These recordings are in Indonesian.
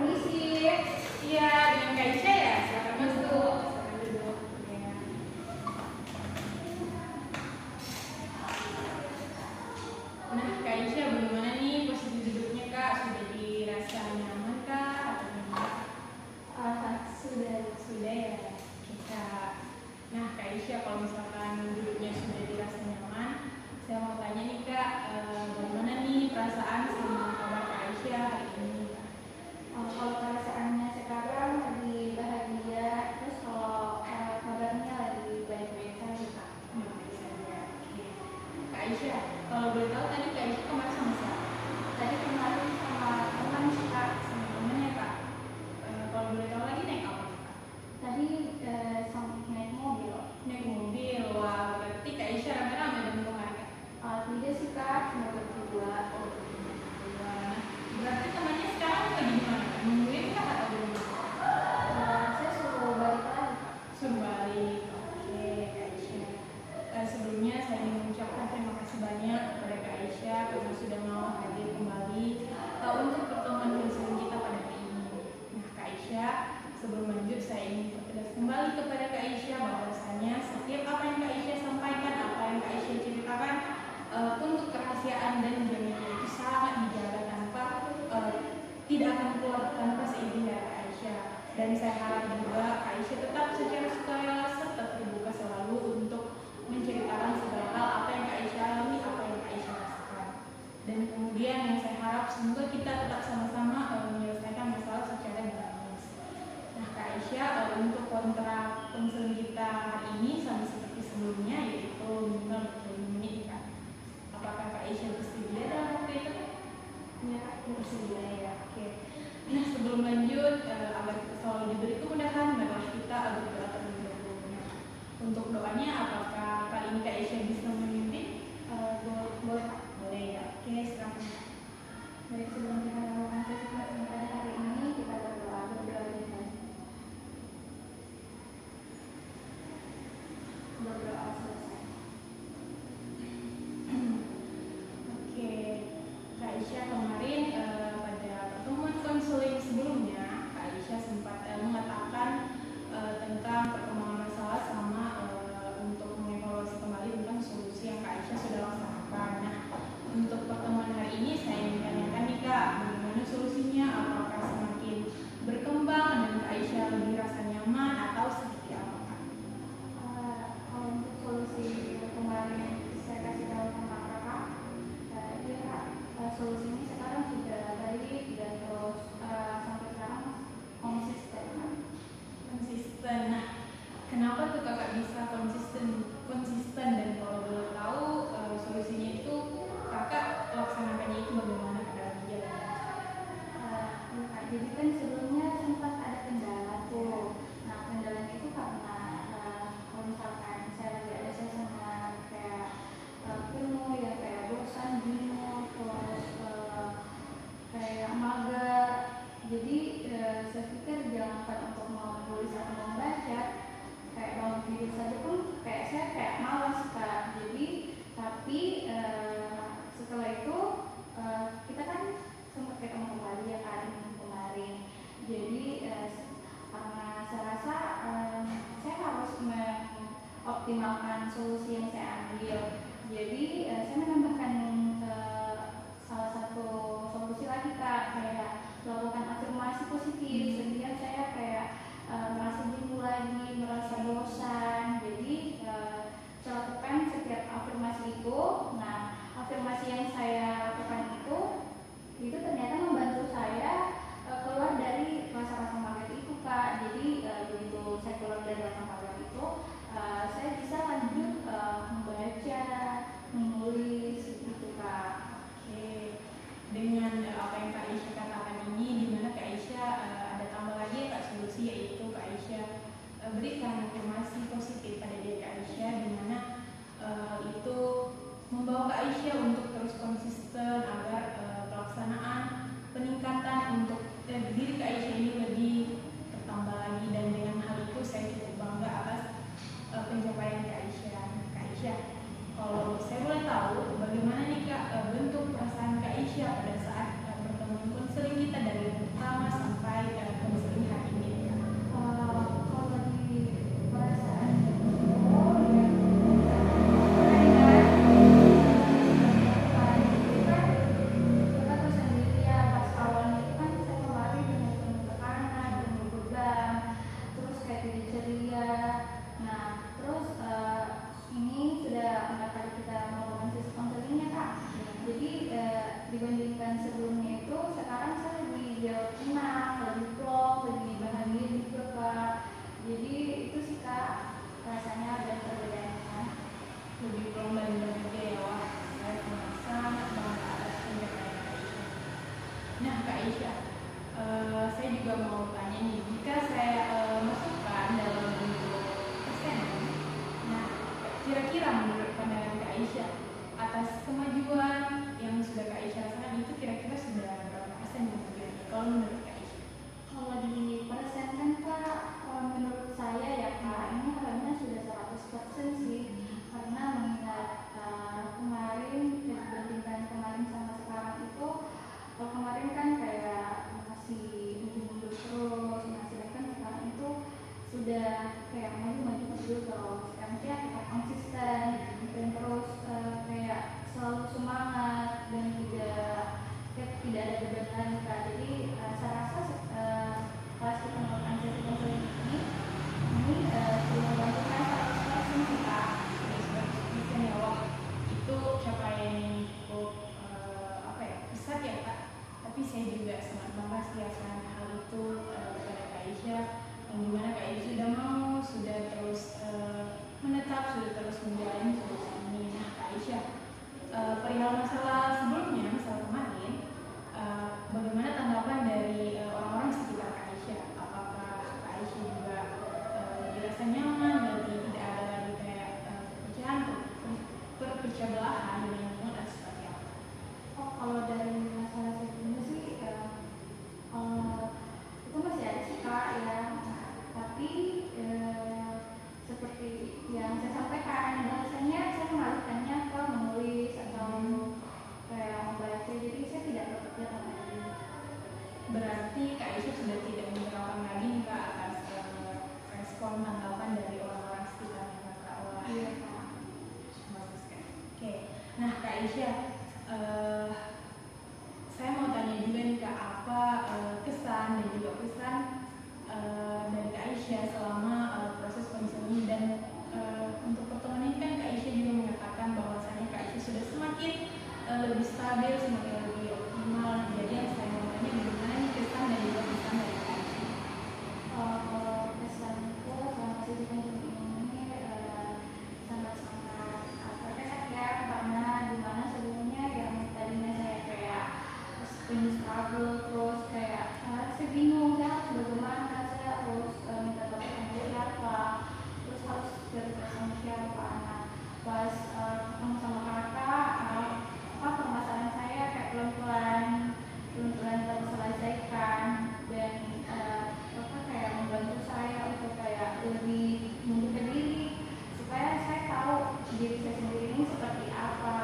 Permisi. Iya, dengan Kak Isya ya? Silakan masuk. Silakan duduk. Ya. Nah, Kak Isya, bagaimana nih posisi duduknya Kak? Sudah dirasa nyaman Kak? Atau gimana? Sudah ya. Kita. Nah, Kak Isya, kalau misalkan duduknya sudah dirasa nyaman, saya mau tanya nih Kak, bagaimana nih perasaan sama kabar Kak Isya hari ini? Kalau perasaannya sekarang lagi bahagia, terus kalau kabarnya lagi baik-baik saja Kak. Baik saja. Oke. Kak Isya, kalau boleh tahu tadi Kak Isya kemarin sama siapa? Tadi kemarin sama teman sih Kak. Sama temennya Kak. Kalau boleh tahu lagi naik apa nih, Kak? Tadi sama naik mobil. Naik mobil. Wah, berarti Kak Isya rame-rame dong kemarin Kak? Tidak sih Kak, cuma berdua. Oh, berdua. Berarti temannya sekarang lagi di mana Kak? Nungguin Kak atau belum? Saya suruh balik lagi Kak. Suruh balik. Oke, Kak Isya. Sebelumnya saya ingin mengucapkan terima kasih banyak kepada Kak Isya karena sudah mau hadir kembali untuk pertemuan konseling kita pada hari ini. Nah, Kak Isya, sebelum lanjut saya ingin pertegas kembali kepada Kak Isya bahwasanya setiap apa yang Kak Isya sampaikan, apa yang Kak Isya ceritakan untuk kerahasiaan dan jaminan itu sangat dijaga tanpa tidak akan keluar tanpa seizin dari Kak Isya. Dan saya harap juga Kak Isya tetap secara sukarela serta terbuka selalu untuk menceritakan segala hal apa yang Kak Isya alami, apa yang Kak Isya rasakan. Dan kemudian yang saya harap semoga kita tetap sama-sama menyelesaikan masalah secara dinamis. Nah, Kak Isya, untuk kontrak konseling kita hari ini sama seperti sebelumnya, yaitu minimal 20 menit Kak. Apakah Kak Isya bersedia dalam waktu itu? Ya, bersedia ya. Oke. Nah, sebelum lanjut, agar kita selalu diberi kemudahan, marilah kita berdoa terlebih dahulu. Untuk doanya, apakah kali ini Kak Isya bisa memimpin? Boleh Kak. Boleh ya. Oke, silakan. Baik, sebelum kita melakukan sesi pelatihan pada hari ini, kita berdoa dulu. Berdoa selesai. Oke, Kak Isya kemarin pada pertemuan konseling sebelumnya, Kak Isya sempat mengatakan tentang perkembangan masalah sama untuk mengevaluasi kembali tentang solusi yang Kak Isya sudah laksanakan. Nah, untuk pertemuan hari ini saya ingin tanyakan nih Kak, bagaimana solusinya? Apakah semakin berkembang dan Kak Isya lebih rasa nyaman atau seperti apa Kak? Kalau untuk solusi kemarin saya kasih tahu sama kakak, ya Kak, solusinya sekarang sudah baik dan terus sampai sekarang konsisten. Konsisten. Nah, kenapa tuh Kakak bisa konsisten dan kalau boleh tahu solusinya itu Kakak laksanakannya itu bagaimana ke dalam jalan? Jadi kan sebelumnya sempat ada kendala tuh. Nah, kendalanya itu karena kalau misalkan saya lagi ada suasana kayak penuh ya, kayak bosan, bingung, terus kayak mager. Jadi saya pikir jangan untuk menulis atau membaca, kayak bangun tidur saja pun kayak saya kayak malas Kak. Jadi tapi setelah itu kita kan sempat ketemu kembali ya Kak kemarin. Jadi karena saya rasa saya harus mengoptimalkan solusi yang saya ambil. Jadi saya menambahkan salah satu solusi lagi Kak, kayak melakukan afirmasi positif. Sehingga saya kayak merasa jenuh lagi, merasa bosan. Jadi saya lakukan setiap afirmasi itu. Nah, afirmasi yang saya lakukan itu ternyata membantu saya keluar dari rasa-rasa mager itu Kak. Jadi begitu saya keluar dari rasa mager itu, saya bisa lanjut membaca, menulis gitu Kak. Oke, dengan apa yang Kak Isya katakan ini, di mana Kak Isya ada tambah lagi Kak solusi, yaitu Kak Isya berikan afirmasi positif pada diri Kak Isya, di mana itu membawa Kak Isya untuk terus konsisten Aisyah. Saya juga mau tanya nih, jika saya masukkan dalam bentuk persenan, nah kira-kira menurut pandangan Kak Aisyah atas kemajuan yang sudah Kak Aisyah rasakan itu kira-kira sudah berapa persen kemajuan kalau menurut Kak Aisyah? Kalau di persen kan Kak, menurut saya ya Kak, ini harusnya sudah 100% sih, karena mengingat kemarin, dibandingkan kemarin sama sekarang itu, kalau kemarin kan kayak masih mundur terus, nah sedangkan sekarang itu sudah kayak maju-maju terus, sekarang sih kita konsisten dan terus kayak selalu semangat dan tidak ada beban Kak. Jadi saya rasa kelas kita melakukan sesi konseling ini sudah membantu saya 100% sih Kak. Bisa ya, wah itu capaian yang cukup besar ya Kak. Tapi saya juga sangat bangga sih akan hal itu kepada Kak Aisyah, yang dimana Kak Aisyah sudah mau, sudah terus menetap, sudah terus menjalani proses ini. Nah Kak Aisyah, perihal masalah sebelumnya, masalah kemarin, bagaimana tanggapan dari orang-orang di sekitar Kak Aisyah? Apakah Kak Aisyah juga dirasa nyaman, jadi tidak ada lagi kayak perpecahan, perpecah belahan dengan lingkungan dan seperti apa? Oh, kalau dari masalah sebelumnya sih itu masih ada sih Kak ya. Nah, tapi seperti yang saya sampaikan, bahasanya saya mengalihkannya ke menulis atau kayak membaca, jadi saya tidak berpikir lagi. Berarti Kak Aisyah sudah tidak menyerahkan lagi nih Kak atas respon tanggapan dari orang-orang sekitar Kak. Wah, Iya Kak. bagus kan? Oke, nah Kak Aisyah, saya mau tanya juga nih Kak, apa kesan dan juga pesan dari Kak Aisyah selama proses konseling, dan untuk pertemuan ini kan Kak Aisyah juga mengatakan bahwasannya Kak Aisyah sudah semakin lebih stabil, semakin lebih optimal. Jadi yang saya mau tanya bagaimana nih kesan dan juga pesan dari Kak Aisyah? Kesanku selama sesi konseling ini sangat-sangat terkesan ya, karena dimana sebelumnya yang tadinya saya kayak struggle terus kayak saya bingung saya harus bagaimana, saya harus minta tolong sama siapa, terus harus cerita sama siapa. Nah pas ketemu sama kakak, permasalahan saya kayak pelan-pelan terselesaikan, dan kayak membantu saya untuk kayak lebih membuka diri supaya saya tahu diri saya sendiri ini seperti apa.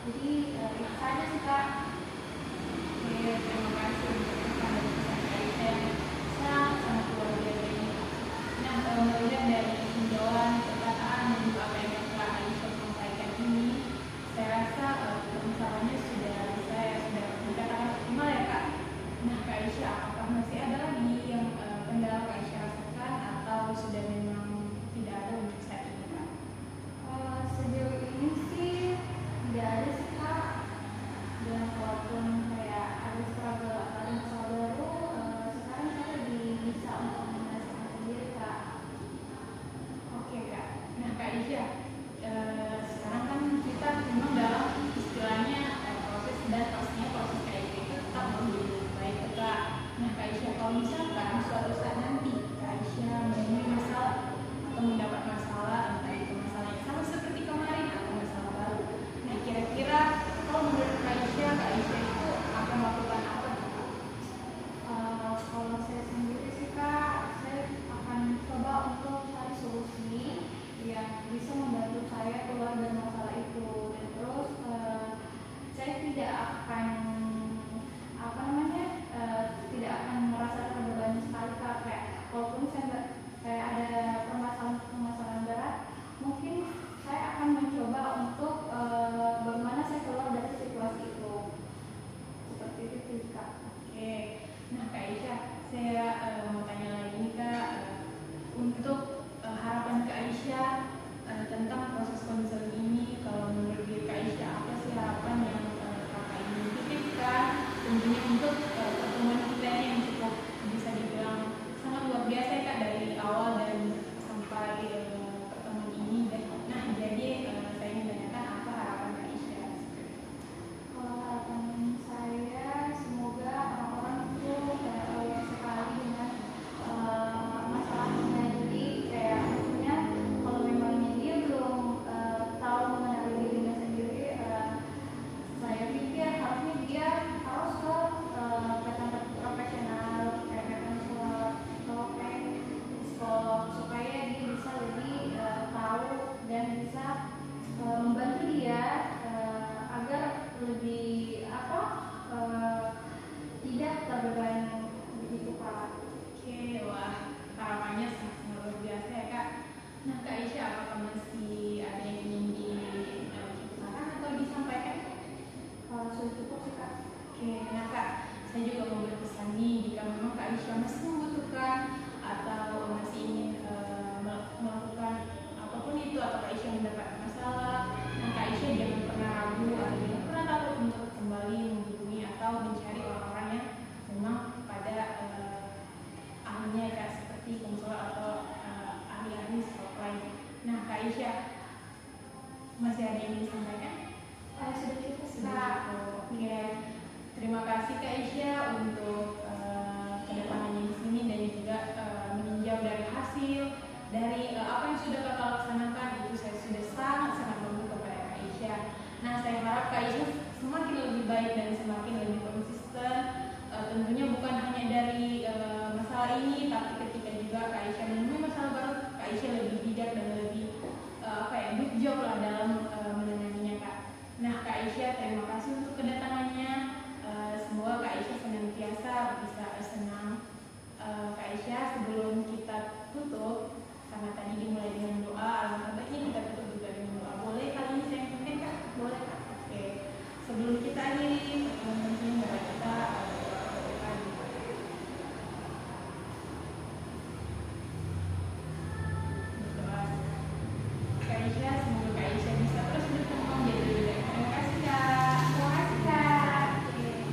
Jadi itu saja sih Kak. Oke, terima kasih untuk pesan dari pesan Kak Aisyah yang sangat luar biasa ini. Nah, melihat dari tinjauan, perkataan, dan juga apa yang Kak Aisyah sampaikan ini, saya rasa permasalahannya sudah dikatakan optimal ya Kak. ini, tapi ketika juga Kak Aisyah menemui masalah baru, Kak Aisyah lebih bijak dan lebih bijak lah dalam menanganinya Kak. Nah Kak Aisyah, terima kasih untuk kedatangannya. Semoga Kak Aisyah senantiasa bisa senang. Kak Aisyah, sebelum kita tutup,